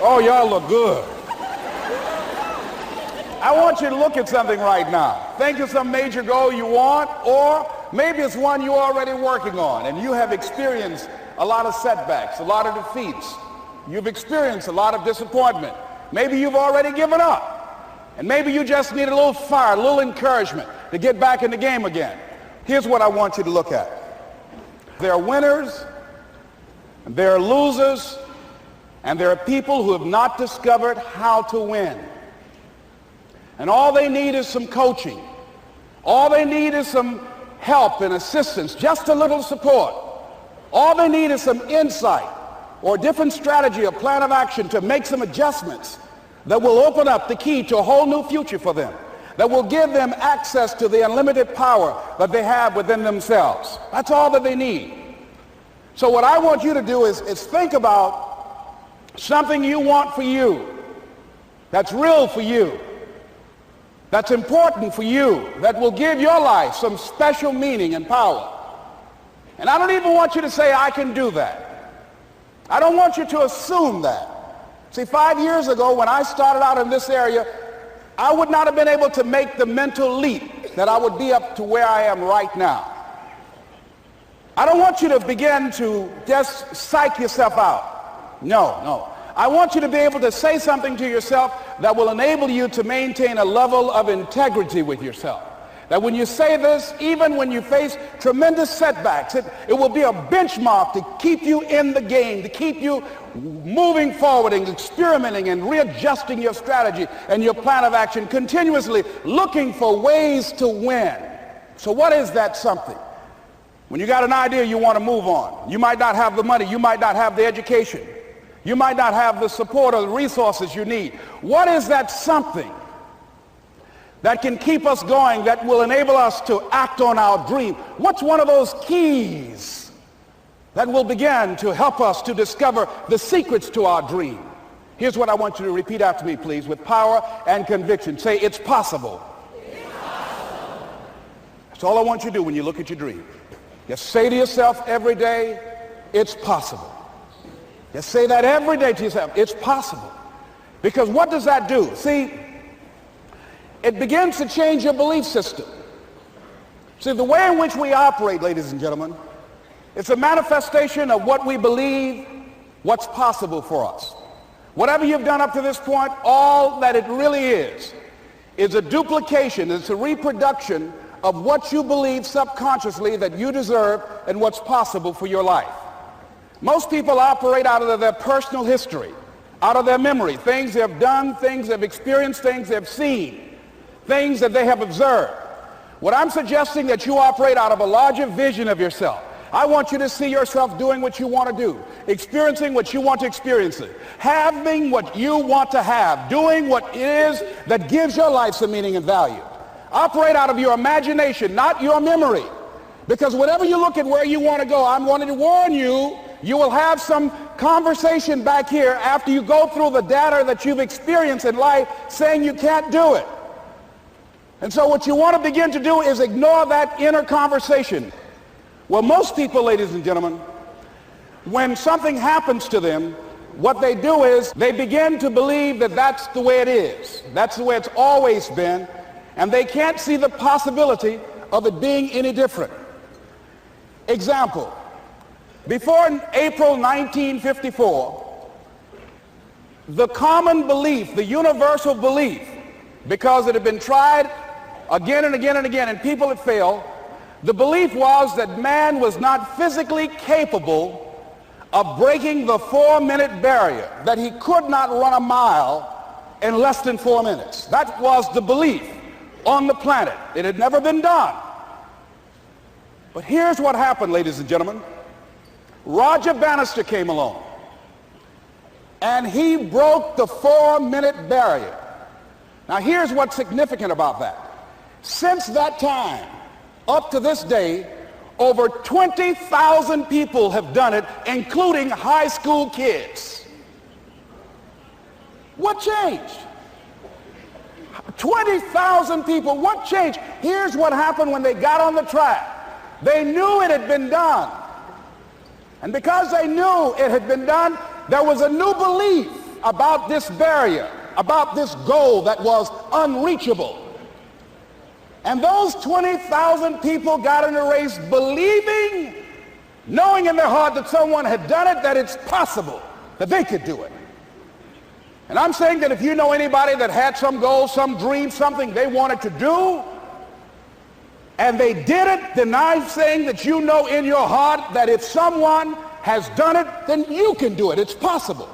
Oh, y'all look good. I want you to look at something right now. Think of some major goal you want, or maybe it's one you're already working on and you have experienced a lot of setbacks, a lot of defeats. You've experienced a lot of disappointment. Maybe you've already given up. And maybe you just need a little fire, a little encouragement to get back in the game again. Here's what I want you to look at. There are winners, and there are losers, and there are people who have not discovered how to win. And all they need is some coaching. All they need is some help and assistance, just a little support. All they need is some insight or a different strategy, a plan of action to make some adjustments that will open up the key to a whole new future for them, that will give them access to the unlimited power that they have within themselves. That's all that they need. So what I want you to do is think about something you want for you, that's real for you, that's important for you, that will give your life some special meaning and power. And I don't even want you to say, I can do that. I don't want you to assume that. See, 5 years ago when I started out in this area, I would not have been able to make the mental leap that I would be up to where I am right now. I don't want you to begin to just psych yourself out. No. I want you to be able to say something to yourself that will enable you to maintain a level of integrity with yourself. That when you say this, even when you face tremendous setbacks, it will be a benchmark to keep you in the game, to keep you moving forward and experimenting and readjusting your strategy and your plan of action, continuously looking for ways to win. So what is that something? When you got an idea you want to move on, you might not have the money, you might not have the education, you might not have the support or the resources you need. What is that something that can keep us going, that will enable us to act on our dream? What's one of those keys that will begin to help us to discover the secrets to our dream? Here's what I want you to repeat after me, please, with power and conviction. Say, it's possible. It's possible. That's all I want you to do when you look at your dream. Just say to yourself every day, it's possible. Just say that every day to yourself, it's possible. Because what does that do? See, it begins to change your belief system. See, the way in which we operate, ladies and gentlemen, it's a manifestation of what we believe, what's possible for us. Whatever you've done up to this point, all that it really is a duplication, it's a reproduction of what you believe subconsciously that you deserve and what's possible for your life. Most people operate out of their personal history, out of their memory, things they have done, things they've experienced, things they've seen, things that they have observed. What I'm suggesting that you operate out of a larger vision of yourself. I want you to see yourself doing what you want to do, experiencing what you want to experience, having what you want to have, doing what it is that gives your life some meaning and value. Operate out of your imagination, not your memory. Because whenever you look at where you want to go, I'm wanting to warn you, you will have some conversation back here after you go through the data that you've experienced in life saying you can't do it. And so what you want to begin to do is ignore that inner conversation. Well, most people, ladies and gentlemen, when something happens to them, what they do is they begin to believe that that's the way it is. That's the way it's always been. And they can't see the possibility of it being any different. Example, before April 1954, the common belief, the universal belief, because it had been tried again and again and again and people had failed, the belief was that man was not physically capable of breaking the 4-minute barrier, that he could not run a mile in less than 4 minutes. That was the belief on the planet. It had never been done. But here's what happened, ladies and gentlemen. Roger Bannister came along, and he broke the 4-minute barrier. Now here's what's significant about that. Since that time, up to this day, over 20,000 people have done it, including high school kids. What changed? 20,000 people, what changed? Here's what happened when they got on the track. They knew it had been done. And because they knew it had been done, there was a new belief about this barrier, about this goal that was unreachable. And those 20,000 people got in a race believing, knowing in their heart that someone had done it, that it's possible, that they could do it. And I'm saying that if you know anybody that had some goal, some dream, something they wanted to do, and they did it, then I'm saying that you know in your heart that if someone has done it, then you can do it. It's possible.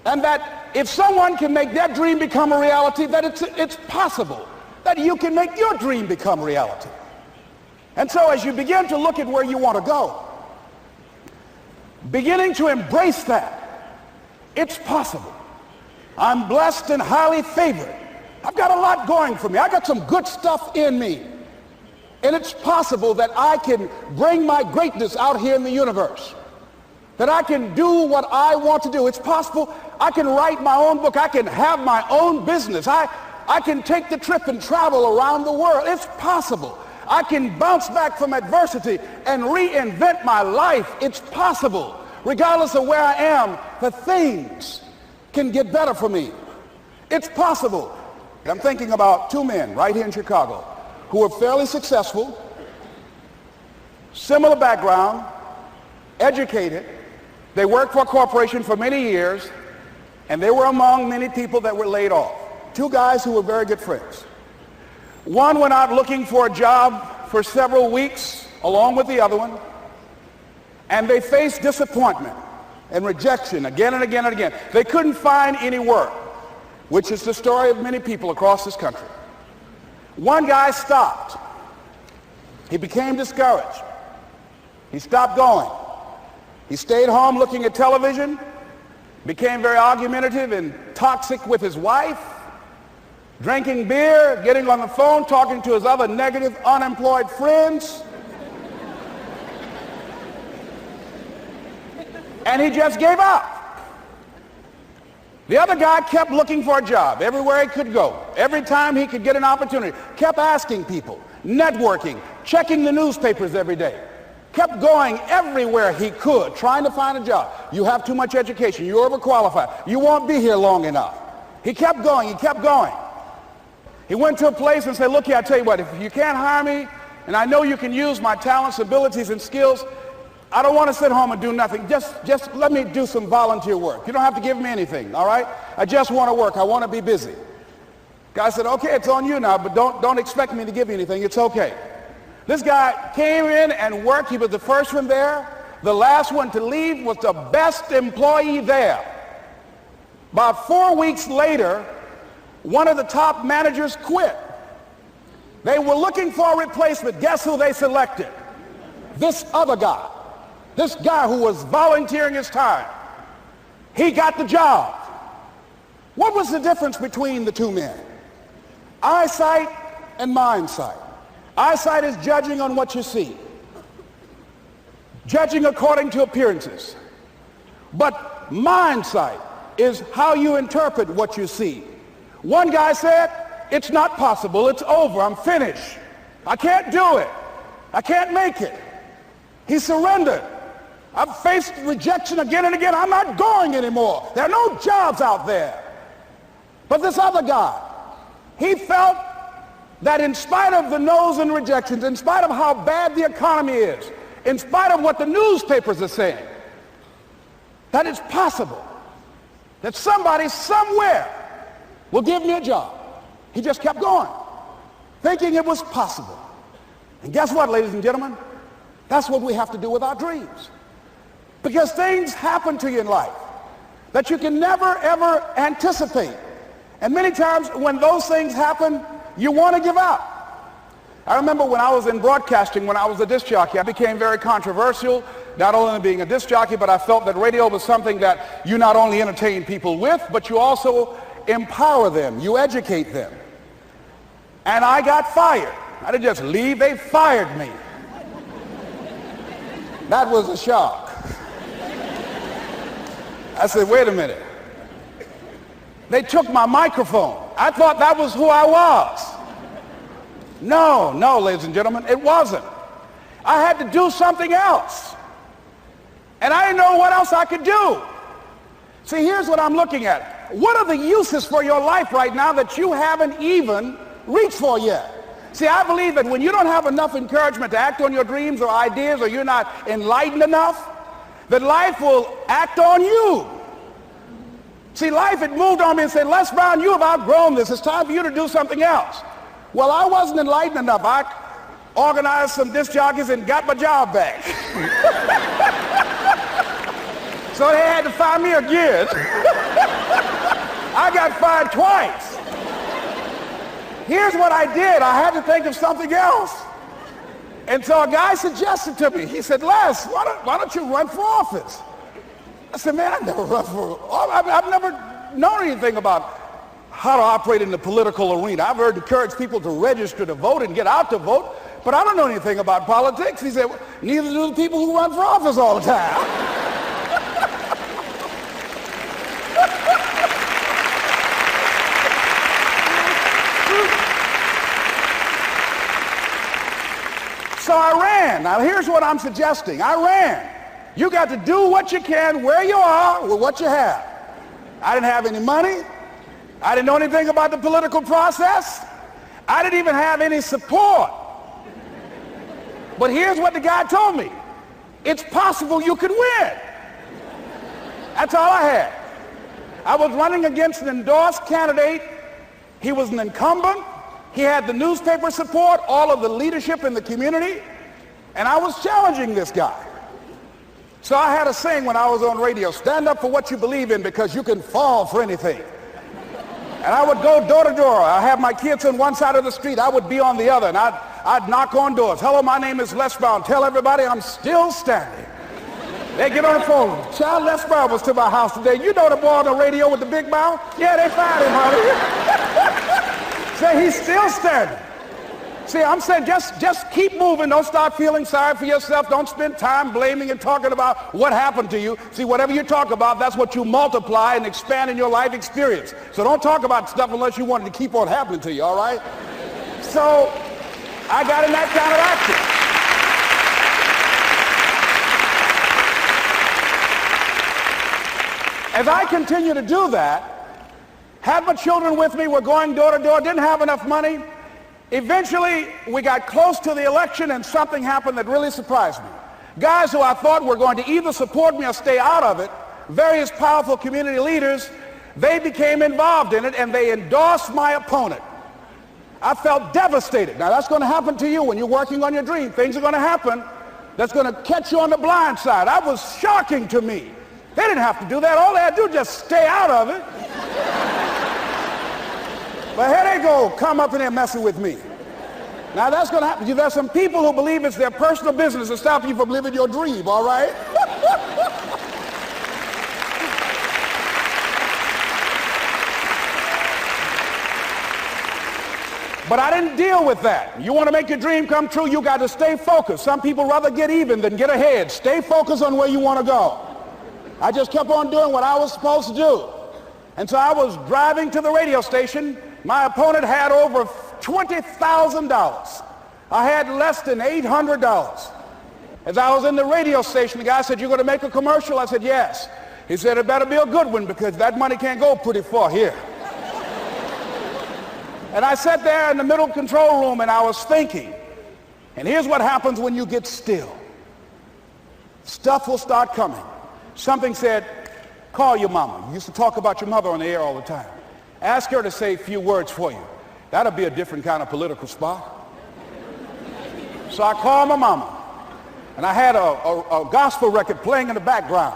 And that if someone can make their dream become a reality, that it's possible that you can make your dream become reality. And so as you begin to look at where you want to go, beginning to embrace that, it's possible. I'm blessed and highly favored. I've got a lot going for me. I got some good stuff in me. And it's possible that I can bring my greatness out here in the universe. That I can do what I want to do. It's possible I can write my own book. I can have my own business. I can take the trip and travel around the world. It's possible. I can bounce back from adversity and reinvent my life. It's possible. Regardless of where I am, the things can get better for me. It's possible. I'm thinking about two men right here in Chicago who were fairly successful, similar background, educated. They worked for a corporation for many years, and they were among many people that were laid off. Two guys who were very good friends. One went out looking for a job for several weeks along with the other one, and they faced disappointment and rejection again and again and again. They couldn't find any work, which is the story of many people across this country. One guy stopped. He became discouraged. He stopped going. He stayed home looking at television, became very argumentative and toxic with his wife, drinking beer, getting on the phone, talking to his other negative, unemployed friends. And he just gave up. The other guy kept looking for a job everywhere he could go. Every time he could get an opportunity, kept asking people, networking, checking the newspapers every day. Kept going everywhere he could, trying to find a job. You have too much education. You're overqualified. You won't be here long enough. He kept going. He kept going. He went to a place and said, look here, I tell you what, if you can't hire me, and I know you can use my talents, abilities, and skills, I don't want to sit home and do nothing. Just let me do some volunteer work. You don't have to give me anything, all right? I just want to work. I want to be busy. Guy said, okay, it's on you now, but don't expect me to give you anything. It's okay. This guy came in and worked. He was the first one there. The last one to leave was the best employee there. About 4 weeks later, one of the top managers quit. They were looking for a replacement. Guess who they selected? This other guy. This guy who was volunteering his time. He got the job. What was the difference between the two men? Eyesight and mindsight. Eyesight is judging on what you see, judging according to appearances. But mindsight is how you interpret what you see. One guy said, it's not possible, it's over, I'm finished. I can't do it. I can't make it. He surrendered. I've faced rejection again and again. I'm not going anymore. There are no jobs out there. But this other guy, he felt that in spite of the no's and rejections, in spite of how bad the economy is, in spite of what the newspapers are saying, that it's possible that somebody somewhere will give me a job. He just kept going, thinking it was possible. And guess what, ladies and gentlemen? That's what we have to do with our dreams. Because things happen to you in life that you can never, ever anticipate. And many times when those things happen, you want to give up. I remember when I was in broadcasting, when I was a disc jockey, I became very controversial, not only being a disc jockey, but I felt that radio was something that you not only entertain people with, but you also empower them, you educate them. And I got fired. I didn't just leave, they fired me. That was a shock. I said, wait a minute. They took my microphone. I thought that was who I was. No, ladies and gentlemen, it wasn't. I had to do something else. And I didn't know what else I could do. See, here's what I'm looking at. What are the uses for your life right now that you haven't even reached for yet? See, I believe that when you don't have enough encouragement to act on your dreams or ideas, or you're not enlightened enough, that life will act on you. See, life had moved on me and said, Les Brown, you have outgrown this. It's time for you to do something else. Well, I wasn't enlightened enough. I organized some disc jockeys and got my job back. So they had to fire me again. I got fired twice. Here's what I did. I had to think of something else. And so a guy suggested to me, he said, Les, why don't you run for office? I said, man, I've never run for office. I've never known anything about how to operate in the political arena. I've heard encourage people to register to vote and get out to vote, but I don't know anything about politics. He said, well, neither do the people who run for office all the time. So I ran. Now here's what I'm suggesting. I ran. You got to do what you can where you are with what you have. I didn't have any money. I didn't know anything about the political process. I didn't even have any support. But here's what the guy told me. It's possible you could win. That's all I had. I was running against an endorsed candidate. He was an incumbent. He had the newspaper support, all of the leadership in the community, and I was challenging this guy. So I had a saying when I was on radio, stand up for what you believe in because you can fall for anything. And I would go door to door. I have my kids on one side of the street. I would be on the other, and I'd knock on doors. Hello, my name is Les Brown. Tell everybody I'm still standing. They get on the phone. Child, Les Brown was to my house today. You know the boy on the radio with the big mouth? Yeah, they fired him, honey. Say he's still standing. See, I'm saying just keep moving. Don't start feeling sorry for yourself. Don't spend time blaming and talking about what happened to you. See, whatever you talk about, that's what you multiply and expand in your life experience. So don't talk about stuff unless you want it to keep on happening to you, all right? So I got in that kind of action. As I continue to do that, had my children with me, were going door to door, didn't have enough money. Eventually, we got close to the election and something happened that really surprised me. Guys who I thought were going to either support me or stay out of it, various powerful community leaders, they became involved in it and they endorsed my opponent. I felt devastated. Now that's going to happen to you when you're working on your dream. Things are going to happen that's going to catch you on the blind side. That was shocking to me. They didn't have to do that. All they had to do was just stay out of it. But here they go, come up in there messing with me. Now that's going to happen. There's some people who believe it's their personal business to stop you from living your dream, all right? But I didn't deal with that. You want to make your dream come true, you got to stay focused. Some people rather get even than get ahead. Stay focused on where you want to go. I just kept on doing what I was supposed to do. And so I was driving to the radio station. My opponent had over $20,000. I had less than $800. As I was in the radio station, the guy said, "You're going to make a commercial?" I said, "Yes." He said, "It better be a good one because that money can't go pretty far here." And I sat there in the middle control room and I was thinking. And here's what happens when you get still. Stuff will start coming. Something said, call your mama. You used to talk about your mother on the air all the time. Ask her to say a few words for you. That'll be a different kind of political spot. So I called my mama. And I had a gospel record playing in the background.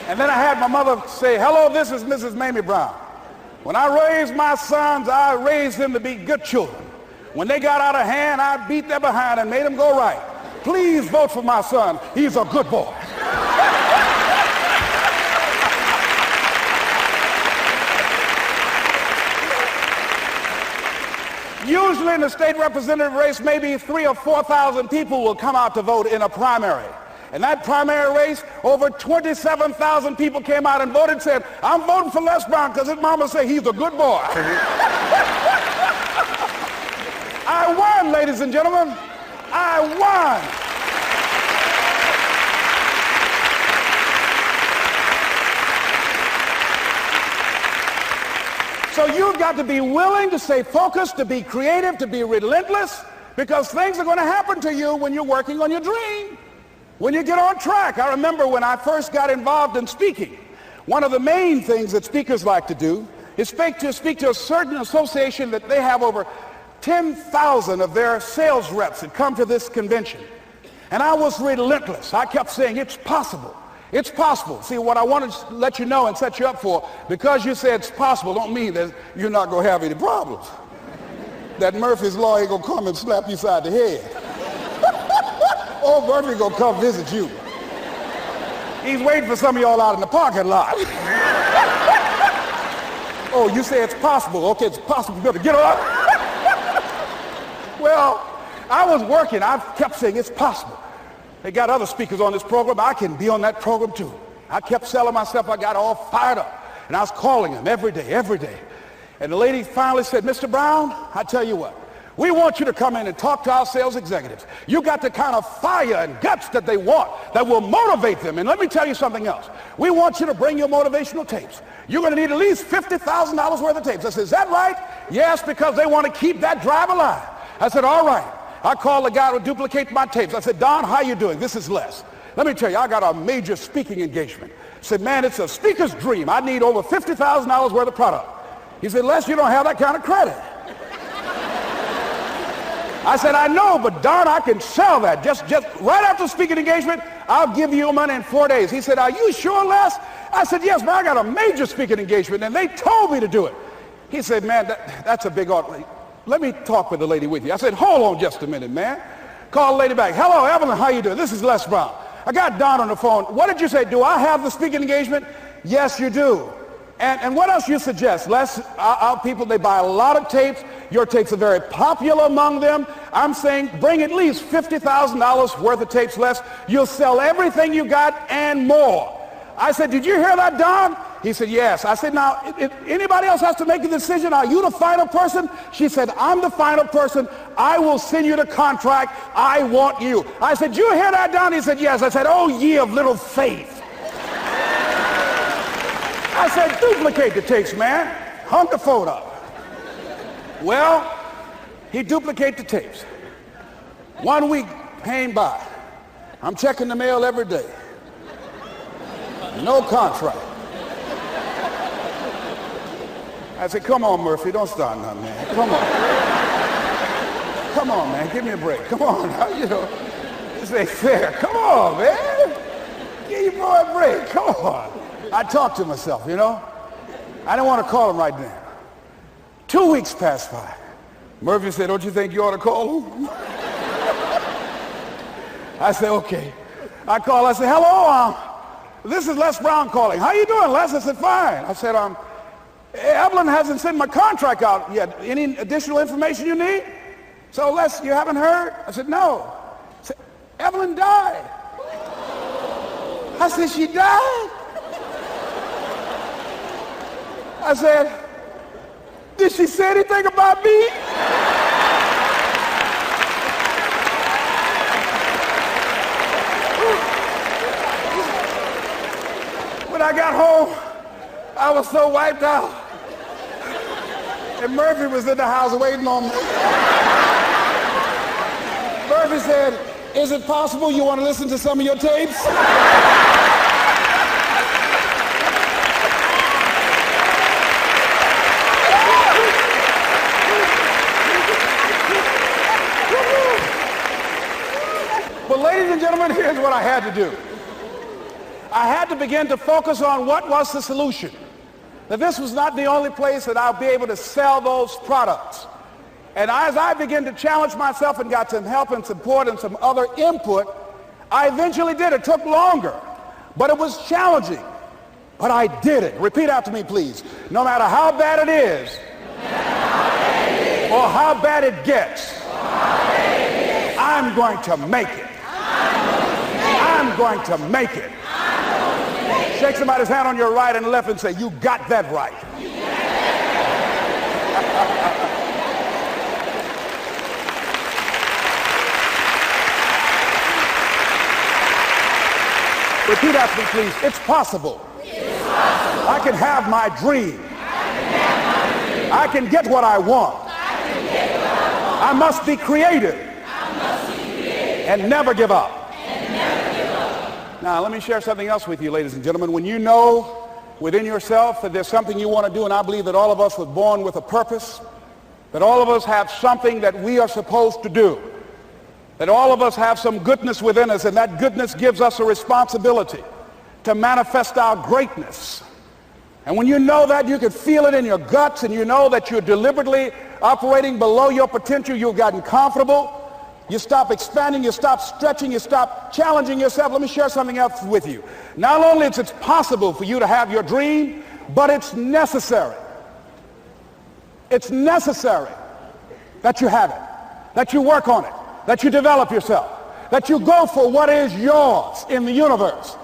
And then I had my mother say, "Hello, this is Mrs. Mamie Brown. When I raised my sons, I raised them to be good children. When they got out of hand, I beat their behind and made them go right. Please vote for my son. He's a good boy." Usually in the state representative race, maybe 3,000 or 4,000 people will come out to vote in a primary. In that primary race, over 27,000 people came out and voted and said, "I'm voting for Les Brown because his mama said he's a good boy." I won, ladies and gentlemen. I won. So you've got to be willing to stay focused, to be creative, to be relentless, because things are going to happen to you when you're working on your dream, when you get on track. I remember when I first got involved in speaking, one of the main things that speakers like to do is speak to a certain association that they have over 10,000 of their sales reps that come to this convention. And I was relentless. I kept saying, it's possible. It's possible. See, what I want to let you know and set you up for, because you say it's possible, don't mean that you're not going to have any problems. That Murphy's Law ain't going to come and slap you side the head. Old Murphy going to come visit you. He's waiting for some of y'all out in the parking lot. Oh, you say it's possible. Okay, it's possible. You better get up. Well, I was working. I kept saying it's possible. They got other speakers on this program. I can be on that program too. I kept selling myself. I got all fired up. And I was calling them every day, every day. And the lady finally said, Mr. Brown, I tell you what, we want you to come in and talk to our sales executives. You got the kind of fire and guts that they want, that will motivate them. And let me tell you something else. We want you to bring your motivational tapes. You're going to need at least $50,000 worth of tapes. I said, is that right? Yes, because they want to keep that drive alive. I said, all right. I called the guy to duplicate my tapes. I said, Don, how you doing? This is Les. Let me tell you, I got a major speaking engagement. I said, man, it's a speaker's dream. I need over $50,000 worth of product. He said, Les, you don't have that kind of credit. I said, I know, but Don, I can sell that. Just right after speaking engagement, I'll give you your money in 4 days. He said, are you sure, Les? I said, yes, man, I got a major speaking engagement, and they told me to do it. He said, man, that's a big order. Let me talk with the lady with you. I said, hold on just a minute, man. Call the lady back. Hello, Evelyn, how you doing? This is Les Brown. I got Don on the phone. What did you say? Do I have the speaking engagement? Yes, you do. And what else you suggest? Les, our people, they buy a lot of tapes. Your tapes are very popular among them. I'm saying bring at least $50,000 worth of tapes, Les. You'll sell everything you got and more. I said, did you hear that, Don? He said, yes. I said, now, if anybody else has to make a decision, are you the final person? She said, I'm the final person. I will send you the contract. I want you. I said, you hear that, Don? He said, yes. I said, oh, ye of little faith. I said, duplicate the tapes, man. Hung the phone up. Well, he duplicated the tapes. 1 week came by. I'm checking the mail every day. No contract. I said, come on, Murphy, don't start nothing, man. Come on. Come on, man, give me a break. Come on, you know, this ain't fair. Come on, man. Give your boy a break. Come on. I talked to myself, you know. I didn't want to call him right now. 2 weeks passed by. Murphy said, don't you think you ought to call him? I said, okay. I called. I said, hello, this is Les Brown calling. How you doing, Les? I said, fine. I said, Evelyn hasn't sent my contract out yet. Any additional information you need? So, Les, you haven't heard? I said, no. I said, Evelyn died. I said, she died? I said, did she say anything about me? When I got home, I was so wiped out. And Murphy was in the house waiting on me. Murphy said, is it possible you want to listen to some of your tapes? But ladies and gentlemen, here's what I had to do. I had to begin to focus on what was the solution. That this was not the only place that I'll be able to sell those products. And as I began to challenge myself and got some help and support and some other input, I eventually did. It took longer, but it was challenging. But I did it. Repeat after me, please. No matter how bad it is, or how bad it gets, I'm going to make it. I'm going to make it. Shake somebody's hand on your right and left and say, you got that right. Repeat after me, please. It's possible. It's possible. I can have my dream. I can get what I want. I must be creative. And never give up. Now, let me share something else with you, ladies and gentlemen. When you know within yourself that there's something you want to do, and I believe that all of us were born with a purpose, that all of us have something that we are supposed to do, that all of us have some goodness within us, and that goodness gives us a responsibility to manifest our greatness. And when you know that, you can feel it in your guts, and you know that you're deliberately operating below your potential, you've gotten comfortable, you stop expanding, you stop stretching, you stop challenging yourself. Let me share something else with you. Not only is it possible for you to have your dream, but it's necessary. It's necessary that you have it, that you work on it, that you develop yourself, that you go for what is yours in the universe.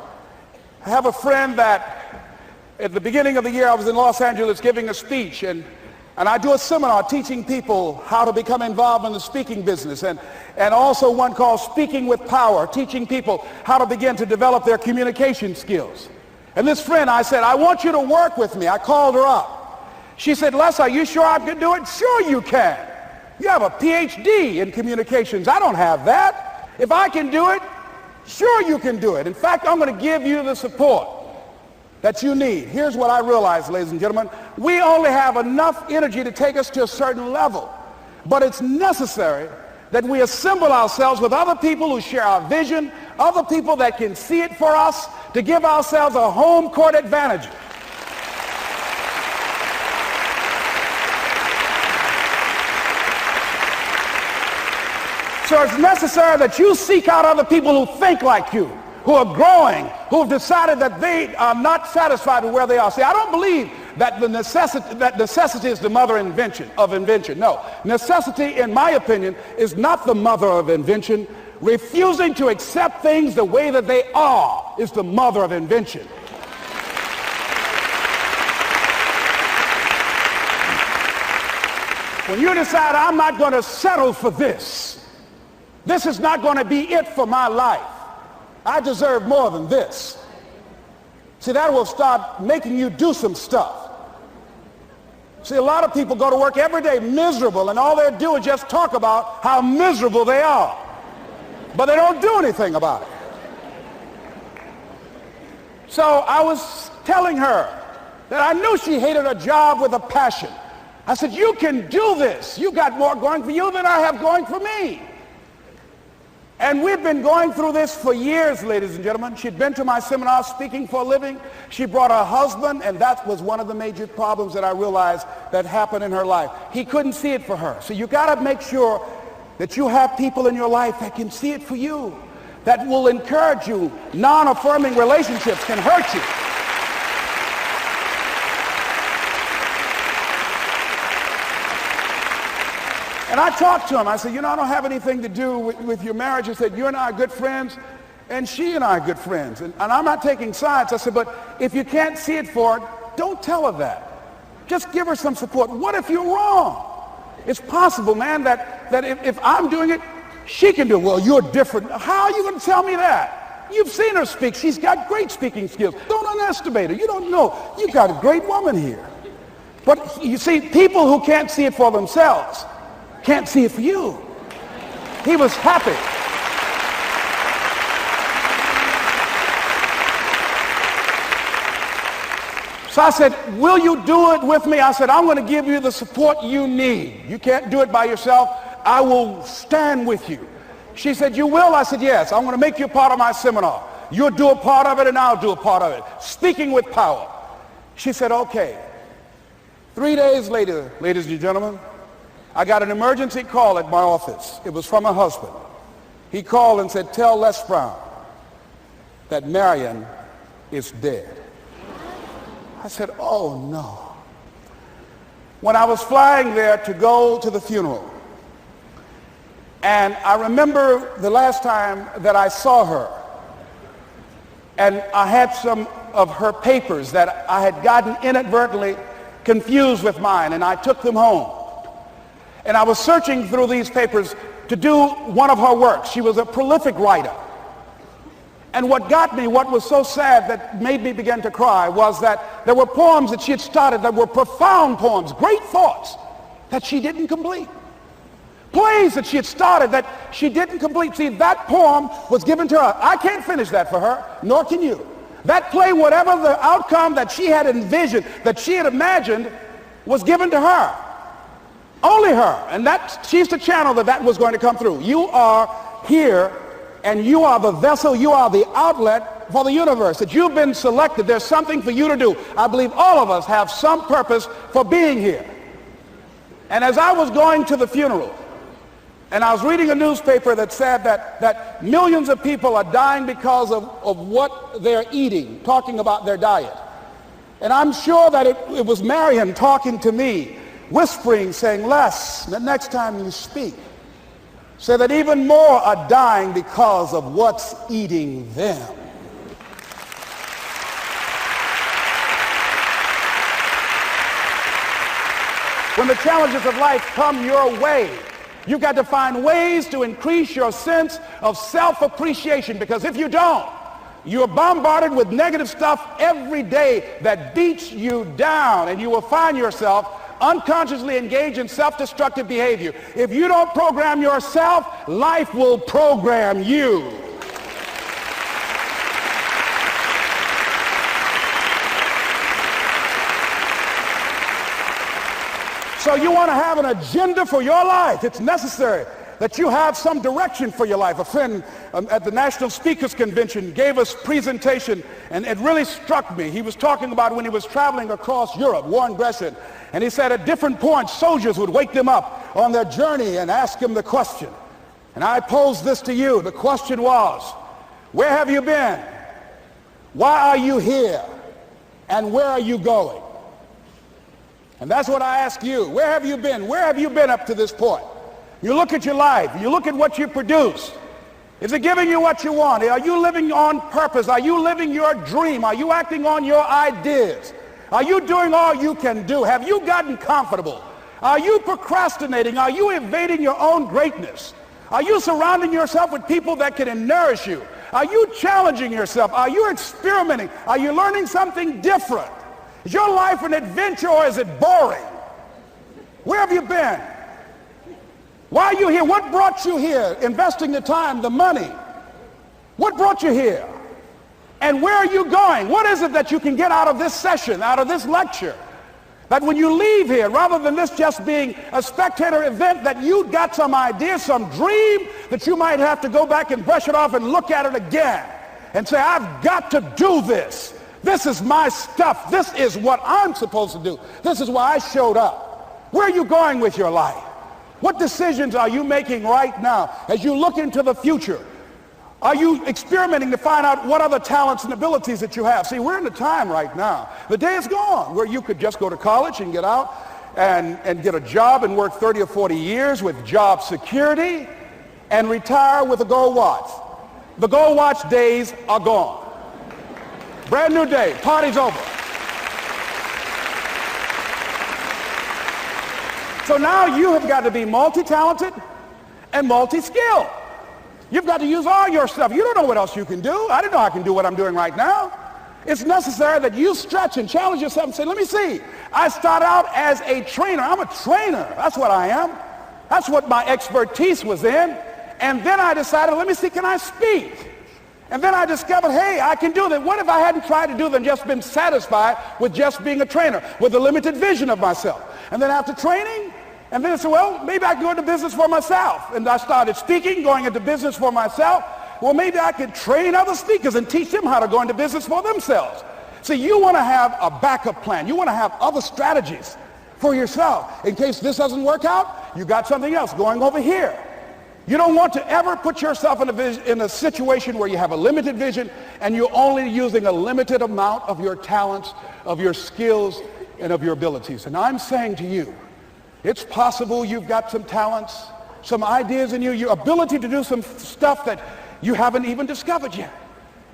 I have a friend that at the beginning of the year I was in Los Angeles giving a speech, and I do a seminar teaching people how to become involved in the speaking business, and also one called Speaking with Power, teaching people how to begin to develop their communication skills. And this friend, I said, I want you to work with me. I called her up. She said, Les, are you sure I can do it? Sure you can. You have a PhD in communications. I don't have that. If I can do it, sure you can do it. In fact, I'm going to give you the support that you need. Here's what I realize, ladies and gentlemen. We only have enough energy to take us to a certain level, but it's necessary that we assemble ourselves with other people who share our vision, other people that can see it for us, to give ourselves a home court advantage. So it's necessary that you seek out other people who think like you, who are growing, who have decided that they are not satisfied with where they are. See, I don't believe that necessity is the mother of invention. No, necessity, in my opinion, is not the mother of invention. Refusing to accept things the way that they are is the mother of invention. When you decide, I'm not going to settle for this, this is not going to be it for my life, I deserve more than this. See, that will start making you do some stuff. See, a lot of people go to work every day miserable, and all they do is just talk about how miserable they are. But they don't do anything about it. So I was telling her that I knew she hated her job with a passion. I said, you can do this. You got more going for you than I have going for me. And we've been going through this for years, ladies and gentlemen. She'd been to my seminar speaking for a living. She brought her husband, and that was one of the major problems that I realized that happened in her life. He couldn't see it for her. So you got to make sure that you have people in your life that can see it for you, that will encourage you. Non-affirming relationships can hurt you. And I talked to him. I said, you know, I don't have anything to do with your marriage. He said, you and I are good friends, and she and I are good friends. And I'm not taking sides. I said, but if you can't see it for her, don't tell her that. Just give her some support. What if you're wrong? It's possible, man, that if I'm doing it, she can do it. Well, you're different. How are you going to tell me that? You've seen her speak. She's got great speaking skills. Don't underestimate her. You don't know. You've got a great woman here. But you see, people who can't see it for themselves can't see it for you. He was happy. So I said, will you do it with me? I said, I'm going to give you the support you need. You can't do it by yourself. I will stand with you. She said, you will? I said, yes. I'm going to make you part of my seminar. You'll do a part of it and I'll do a part of it. Speaking with Power. She said, okay. 3 days later, ladies and gentlemen, I got an emergency call at my office. It was from her husband. He called and said, tell Les Brown that Marion is dead. I said, oh no. When I was flying there to go to the funeral, and I remember the last time that I saw her, and I had some of her papers that I had gotten inadvertently confused with mine, and I took them home. And I was searching through these papers to do one of her works. She was a prolific writer. And what got me, what was so sad that made me begin to cry, was that there were poems that she had started that were profound poems, great thoughts that she didn't complete. Plays that she had started that she didn't complete. See, that poem was given to her. I can't finish that for her, nor can you. That play, whatever the outcome that she had envisioned, that she had imagined, was given to her. Only her. And she's the channel that was going to come through. You are here, and you are the vessel, you are the outlet for the universe. That you've been selected. There's something for you to do. I believe all of us have some purpose for being here. And as I was going to the funeral, and I was reading a newspaper that said that millions of people are dying because of what they're eating, talking about their diet. And I'm sure that it was Marion talking to me, whispering, saying, Les, the next time you speak, say that even more are dying because of what's eating them. When the challenges of life come your way, you've got to find ways to increase your sense of self-appreciation, because if you don't, you're bombarded with negative stuff every day that beats you down, and you will find yourself unconsciously engaged in self-destructive behavior. If you don't program yourself, life will program you. So you want to have an agenda for your life. It's necessary that you have some direction for your life. A friend at the National Speakers Convention gave us a presentation, and it really struck me. He was talking about when he was traveling across Europe, Warren Gresham, and he said at different points, soldiers would wake them up on their journey and ask him the question. And I posed this to you. The question was, where have you been? Why are you here? And where are you going? And that's what I ask you. Where have you been? Where have you been up to this point? You look at your life. You look at what you produce. Is it giving you what you want? Are you living on purpose? Are you living your dream? Are you acting on your ideas? Are you doing all you can do? Have you gotten comfortable? Are you procrastinating? Are you evading your own greatness? Are you surrounding yourself with people that can nourish you? Are you challenging yourself? Are you experimenting? Are you learning something different? Is your life an adventure, or is it boring? Where have you been? Why are you here? What brought you here? Investing the time, the money. What brought you here? And where are you going? What is it that you can get out of this session, out of this lecture? That when you leave here, rather than this just being a spectator event, that you got some idea, some dream, that you might have to go back and brush it off and look at it again and say, I've got to do this. This is my stuff. This is what I'm supposed to do. This is why I showed up. Where are you going with your life? What decisions are you making right now as you look into the future? Are you experimenting to find out what other talents and abilities that you have? See, we're in a time right now. The day is gone where you could just go to college and get out and get a job and work 30 or 40 years with job security and retire with a gold watch. The gold watch days are gone. Brand new day. Party's over. So now you have got to be multi-talented and multi-skilled. You've got to use all your stuff. You don't know what else you can do. I didn't know I can do what I'm doing right now. It's necessary that you stretch and challenge yourself and say, let me see. I started out as a trainer. I'm a trainer. That's what I am. That's what my expertise was in. And then I decided, let me see, can I speak? And then I discovered, hey, I can do that. What if I hadn't tried to do that and just been satisfied with just being a trainer, with a limited vision of myself? And then after training, and then I said, well, maybe I can go into business for myself. And I started speaking, going into business for myself. Well, maybe I could train other speakers and teach them how to go into business for themselves. See, you want to have a backup plan. You want to have other strategies for yourself. In case this doesn't work out, you got something else going over here. You don't want to ever put yourself in a situation where you have a limited vision and you're only using a limited amount of your talents, of your skills, and of your abilities. And I'm saying to you, it's possible you've got some talents, some ideas in you, your ability to do some stuff that you haven't even discovered yet.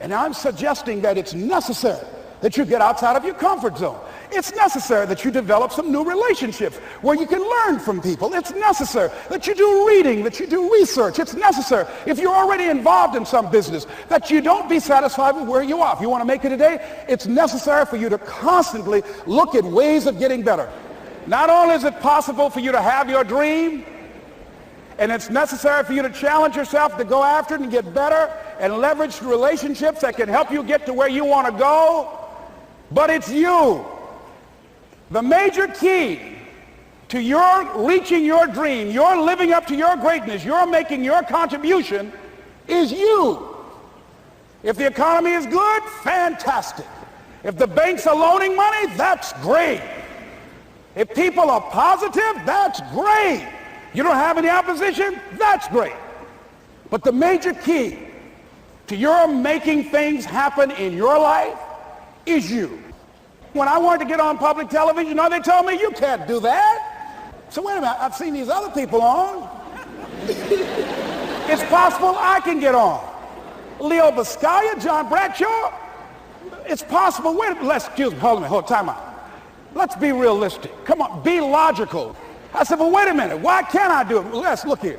And I'm suggesting that it's necessary that you get outside of your comfort zone. It's necessary that you develop some new relationships where you can learn from people. It's necessary that you do reading, that you do research. It's necessary, if you're already involved in some business, that you don't be satisfied with where you are. If you want to make it today, it's necessary for you to constantly look at ways of getting better. Not only is it possible for you to have your dream, and it's necessary for you to challenge yourself to go after it and get better and leverage relationships that can help you get to where you want to go, but it's you. The major key to your reaching your dream, your living up to your greatness, your making your contribution is you. If the economy is good, fantastic. If the banks are loaning money, that's great. If people are positive, that's great. You don't have any opposition, that's great. But the major key to your making things happen in your life is you. When I wanted to get on public television, you know, they told me, you can't do that. So wait a minute, I've seen these other people on. It's possible I can get on. Leo Biscaya, John Bradshaw, it's possible. Wait a minute, excuse me, hold on, time out. Let's be realistic. Come on, be logical. I said, well, wait a minute, why can't I do it? Well, let's look here.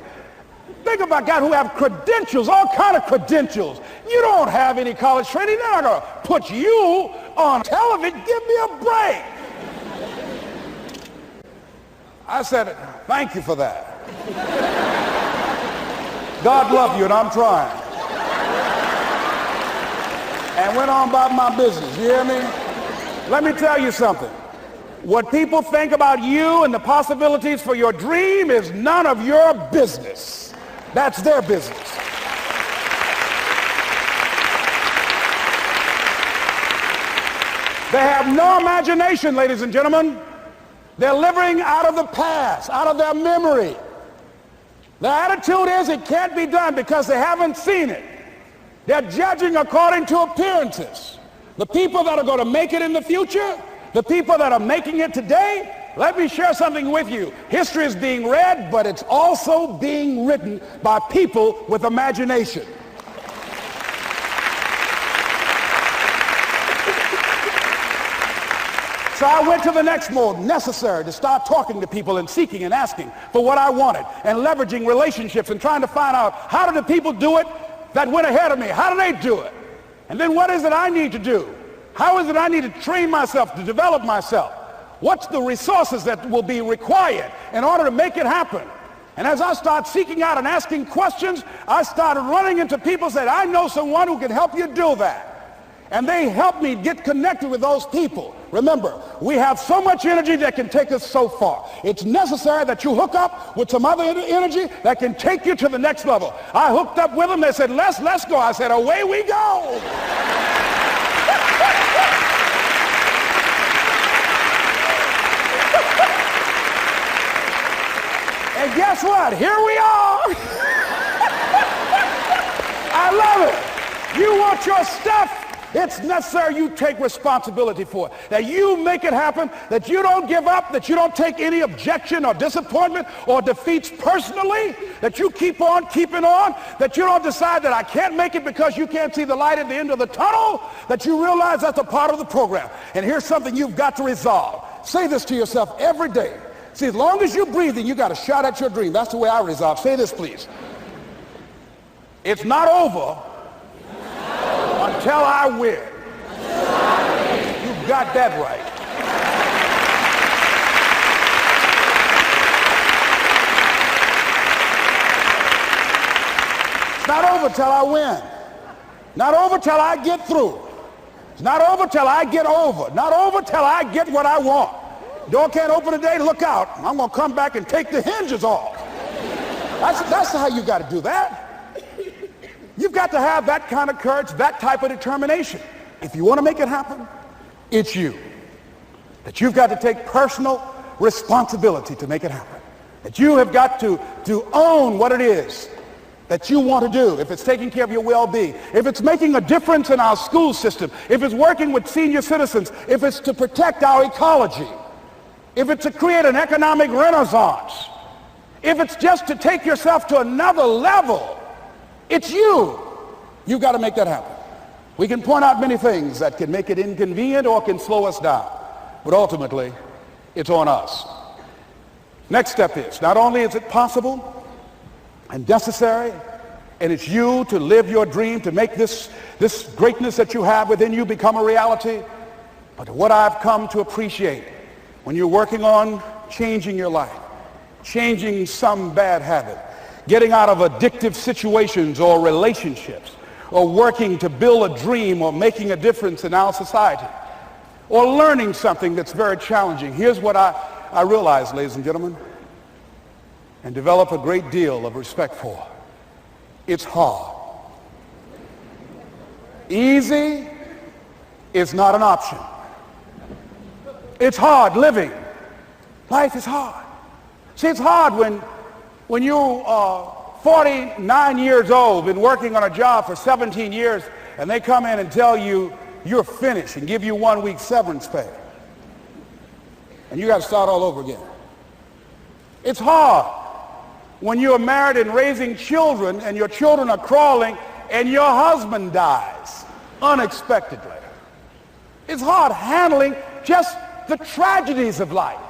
Think about guys who have credentials, all kind of credentials. You don't have any college training. They're not going to put you on television. Give me a break. I said, thank you for that. God love you, and I'm trying. And went on about my business. You hear me? Let me tell you something. What people think about you and the possibilities for your dream is none of your business. That's their business. They have no imagination, ladies and gentlemen. They're living out of the past, out of their memory. Their attitude is it can't be done because they haven't seen it. They're judging according to appearances. The people that are going to make it in the future, the people that are making it today, let me share something with you. History is being read, but it's also being written by people with imagination. So I went to the next mode, necessary to start talking to people and seeking and asking for what I wanted and leveraging relationships and trying to find out how do the people do it that went ahead of me? How do they do it? And then what is it I need to do? How is it I need to train myself, to develop myself? What's the resources that will be required in order to make it happen? And as I start seeking out and asking questions, I started running into people who said, I know someone who can help you do that. And they helped me get connected with those people. Remember, we have so much energy that can take us so far. It's necessary that you hook up with some other energy that can take you to the next level. I hooked up with them. They said, let's go. I said, away we go. And guess what? Here we are. I love it. You want your stuff? It's necessary you take responsibility for it, that you make it happen, that you don't give up, that you don't take any objection or disappointment or defeats personally, that you keep on keeping on, that you don't decide that I can't make it because you can't see the light at the end of the tunnel, that you realize that's a part of the program. And here's something you've got to resolve. Say this to yourself every day. See, as long as you're breathing, you got a shot at your dream. That's the way I resolve. Say this, please. It's not over until I win. You got that right. It's not over till I win. Not over till I get through. It's not over till I get over. Not over till I get what I want. Door can't open today, look out. I'm going to come back and take the hinges off. That's how you got to do that. You've got to have that kind of courage, that type of determination. If you want to make it happen, it's you. That you've got to take personal responsibility to make it happen. That you have got to own what it is that you want to do. If it's taking care of your well-being, if it's making a difference in our school system, if it's working with senior citizens, if it's to protect our ecology, if it's to create an economic renaissance, if it's just to take yourself to another level, it's you. You've got to make that happen. We can point out many things that can make it inconvenient or can slow us down. but ultimately, it's on us. Next step is, not only is it possible and necessary, and it's you to live your dream, to make this greatness that you have within you become a reality, but what I've come to appreciate when you're working on changing your life, changing some bad habit, getting out of addictive situations or relationships, or working to build a dream or making a difference in our society, or learning something that's very challenging. Here's what I realize, ladies and gentlemen, and develop a great deal of respect for. It's hard. Easy is not an option. It's hard living. Life is hard. See, it's hard when you're 49 years old, been working on a job for 17 years, and they come in and tell you you're finished and give you 1 week severance pay. And you got to start all over again. It's hard when you're married and raising children and your children are crawling and your husband dies unexpectedly. It's hard handling just the tragedies of life.